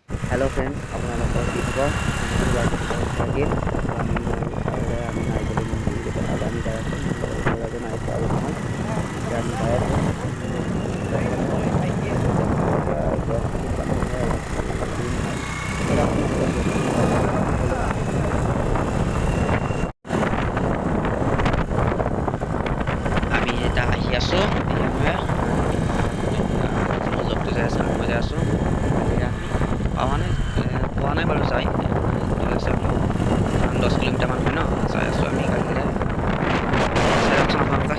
Hello friends আপোনালোকৰ কি খবৰ আমি নাৰিকল মন্দিৰ কথাত আমি যাই আছোঁ ল'ৰাজন আহিছে আৰু নহয় এতিয়া আমি যাই আছোঁ আমি এটা আহি আছোঁ জবটো যাই আছোঁ মই যাই আছোঁ পোৱা নাই বাৰু যাই 10 কিলোমিটাৰমান হয় ন যাই আছোঁ আমি গাড়ীৰে চাই আছোঁ আপোনালোকে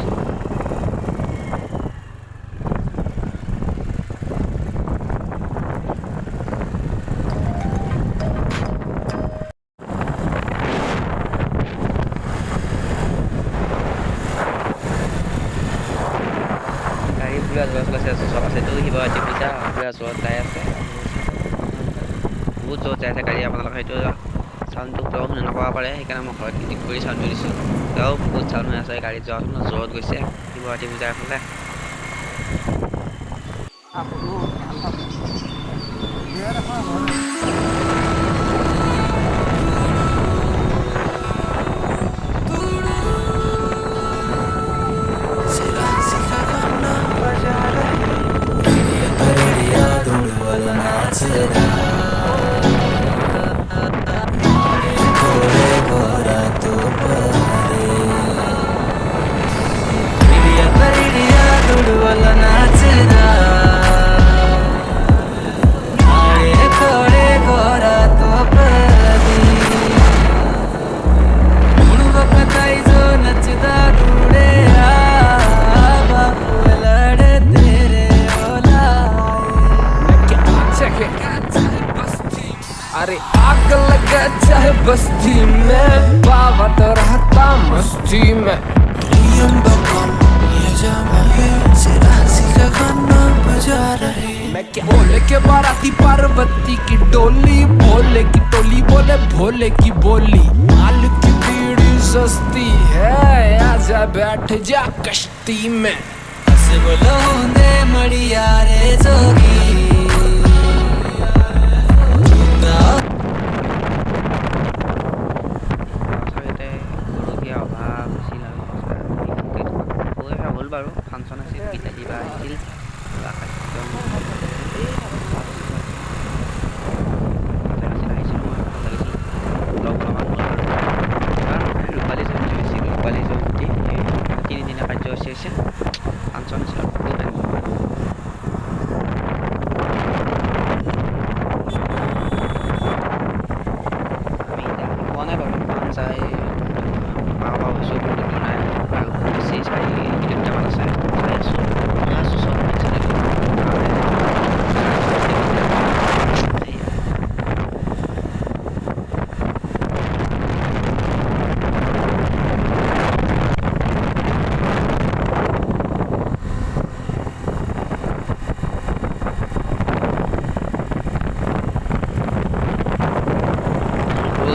গাড়ী পুৰা যোৱা চলাইছে চব আছে তো শিৱৰাত্ৰি পূজা পুৰা যোৰত যাই আছে বহুত জোৰত যাই আছে গাড়ী আপোনালোকে সেইটো চাউণ্ডটো তেওঁ শুনি নাপাব পাৰে সেইকাৰণে মই ঘৰত ক্লিক কৰি চাউণ্ডটো দিছোঁ তেওঁ বহুত চাউণ্ড হৈ আছে গাড়ীত যোৱা জোৰত গৈছে শিৱৰাত্ৰি পূজাৰ ফালে अरे आग लगा चाहे बस्ती में बाबा तो रहता मस्ती में मैं क्या बोले के बाराती पार्वती की डोली भोले की टोली बोले भोले की बोली माल की बीड़ी सस्ती है आजा बैठ जा कश्ती में बोलो दे मड़िया रे जोगी হ'ল বাৰু ফাংচন আছিল গীতা দিবা আহিছিল ৰূপালী জয়ন্তী তিনিদিনীয়া কাৰ্যসূচী আছিল ফাংচন আছিল আমি এতিয়া পোৱা নাই বাৰু চাই পাওঁ হৈছোঁ নাই আৰু বেছি 4 কিলোমিটাৰমান আছে চাই আছোঁ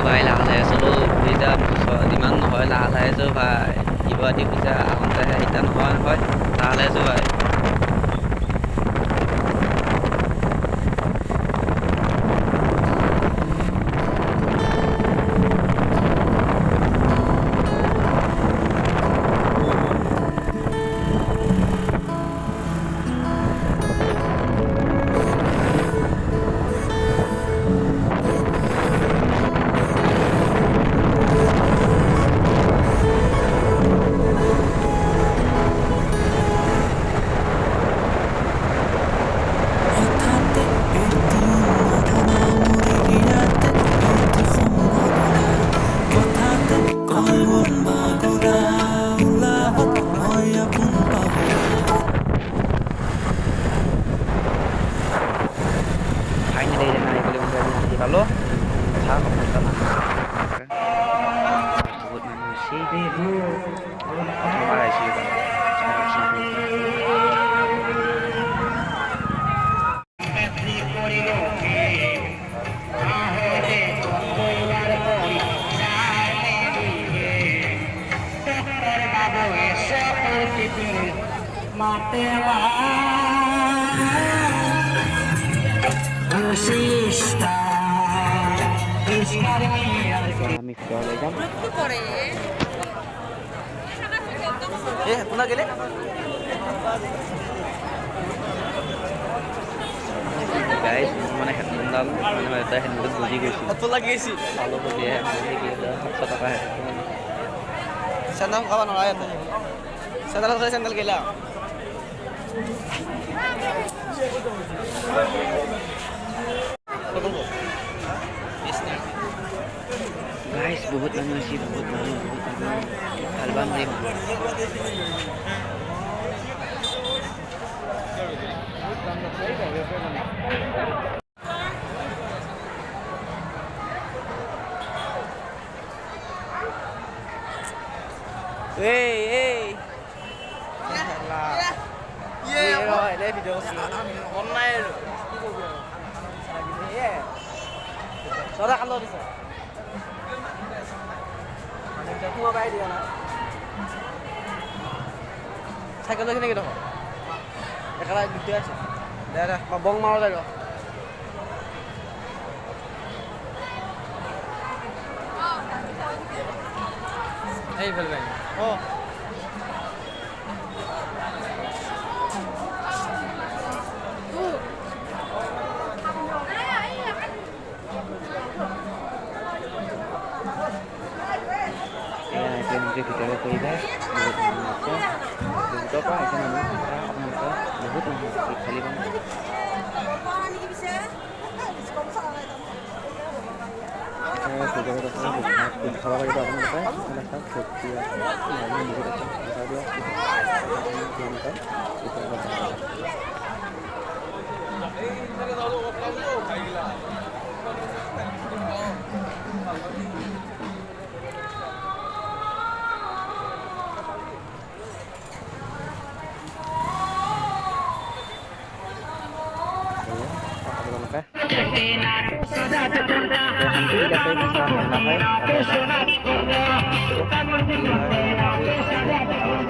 ভাই লাহে লাহে চলো এতিয়া যিমান নহয় লাহে লাহে যো ভাই শিৱৰাত্ৰি পূজা আহোঁতেহে এতিয়া নহয় লাহে লাহে যো ভাই আমি ভিতৰলৈ যাম গাইজ মানে হেডফোনডাল মানে এটা হেডফোন বুজি গৈছিল চালো বুলিহে 700 টকা হেডফোন চেণ্ডেল খাব নোৱাৰা ইয়াতে চেণ্ডেল খালে চেণ্ডেল গেলা গাইজ বহুত মানুহ আছে বহুত মানুহ ভাল বান্ধি Hey. Rồi, đây video hôm nay Soda kalau bisa. Ada yang mau bayar dia nak. Saya kalau sini gitu. Ya kalau gitu aja. Dah, mabong mau dah lo. Hey, Velvet. Oh. Video video của guys, untuk apa? Itu namanya बहुत खाली बन খাওয়া বাড়ি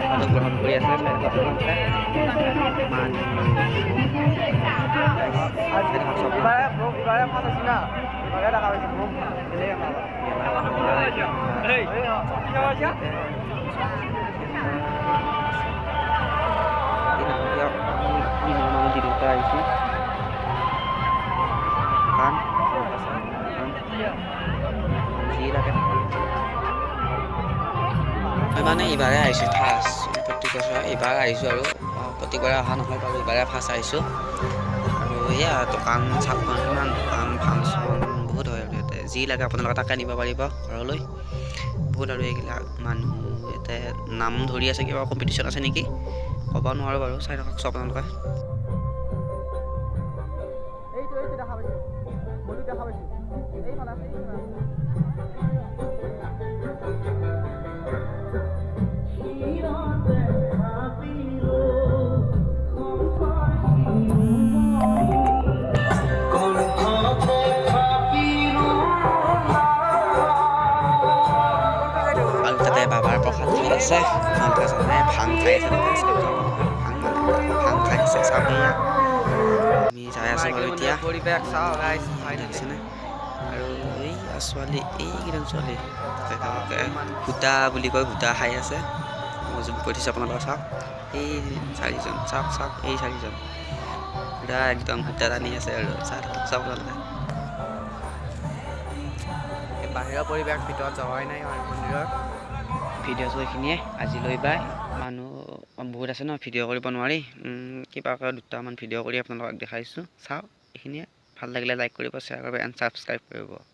আপনার গ্রহণ করে আছে মানে এইবাৰে আহিছোঁ ফাৰ্ষ্ট প্ৰত্যেক বছৰ এইবাৰ আহিছোঁ আৰু প্ৰত্যেকবাৰে অহা নহয় বাৰু এইবাৰে ফাৰ্ষ্ট আহিছোঁ আৰু এয়া দোকান চাপখন ইমান দোকান ফাংচন বহুত হয় আৰু ইয়াতে যি লাগে আপোনালোকে তাকে নিব পাৰিব ঘৰলৈ বহুত আৰু এইবিলাক মানুহ ইয়াতে নাম ধৰি আছে কিবা কম্পিটিশ্যন আছে নেকি ক'ব নোৱাৰোঁ বাৰু চাই থাকক আপোনালোকে বাবাৰ প্ৰসাদ খাই আছে ভাং খাই আছে চাবি আমি যাই আছোঁ বাৰু এতিয়া পৰিৱেশ চাওঁ দেখিছেনে আৰু এই ছোৱালী এইকেইজন ছোৱালী সূতা বুলি কয় সূতা খাই আছে মই যোন কৈ দিছোঁ আপোনালোকে চাওক এই চাৰিজন চাওক চাওক এই চাৰিজন সূতা একদম সূতা টানি আছে আৰু চাওক আপোনালোকে বাহিৰৰ পৰিৱেশ ভিতৰত যোৱাই নাই মন্দিৰৰ ভিডিঅ'টো এইখিনিয়ে আজিলৈ বাই মানুহ বহুত আছে ন ভিডিঅ' কৰিব নোৱাৰি কিবাকৈ দুটামান ভিডিঅ' কৰি আপোনালোকক দেখাইছোঁ চাওক এইখিনিয়ে ভাল লাগিলে লাইক কৰিব শ্বেয়াৰ কৰিব এণ্ড ছাবস্ক্ৰাইব কৰিব